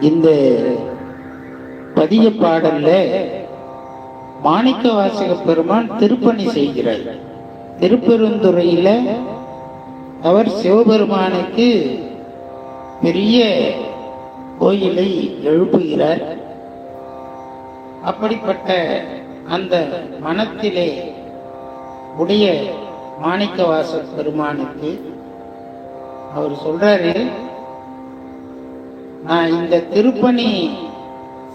இந்த பதிய பாடல்ல மாணிக்க வாசக பெருமான் திருப்பணி செய்கிறார். திருப்பெருந்துறையில அவர் சிவபெருமானுக்கு பெரிய கோயிலை எழுப்புகிறார். அப்படிப்பட்ட அந்த மனத்திலே உடைய மாணிக்க வாசக பெருமானுக்கு அவர் சொல்றாரு, நான் இந்த திருப்பணி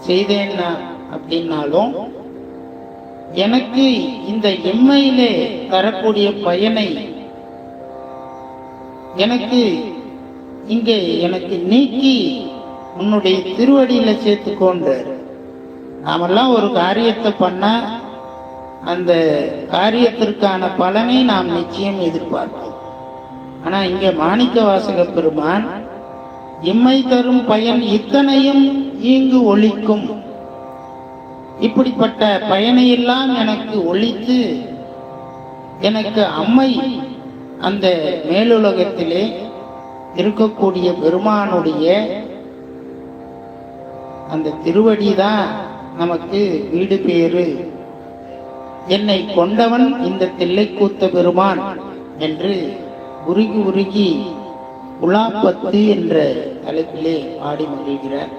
செய்தேன்னா அப்படின்னாலும் எனக்கு இந்த எம்மையிலே தரக்கூடிய பயனை எனக்கு இங்கே எனக்கு நீக்கி உன்னுடைய திருவடியில சேர்த்துக்கோன்ற. நாமெல்லாம் ஒரு காரியத்தை பண்ணா அந்த காரியத்திற்கான பலனை நாம் நிச்சயம் எதிர்பார்ப்போம். ஆனா இங்க மாணிக்க வாசக பெருமான் இம்மை தரும் பயன் இத்தனையும் ஈங்கு ஒழிக்கும், இப்படிப்பட்ட பயனையெல்லாம் எனக்கு ஒழித்து எனக்கு அம்மை அந்த மேலுலகத்திலே இருக்கக்கூடிய பெருமானுடைய அந்த திருவடிதான் நமக்கு வீடு பேரு, என்னை கொண்டவன் இந்த தில்லைக்கூத்த பெருமான் என்று உருகி உருகி உலாப்பத்து என்ற தலைப்பிலே பாடி மகிழ்கிறார்.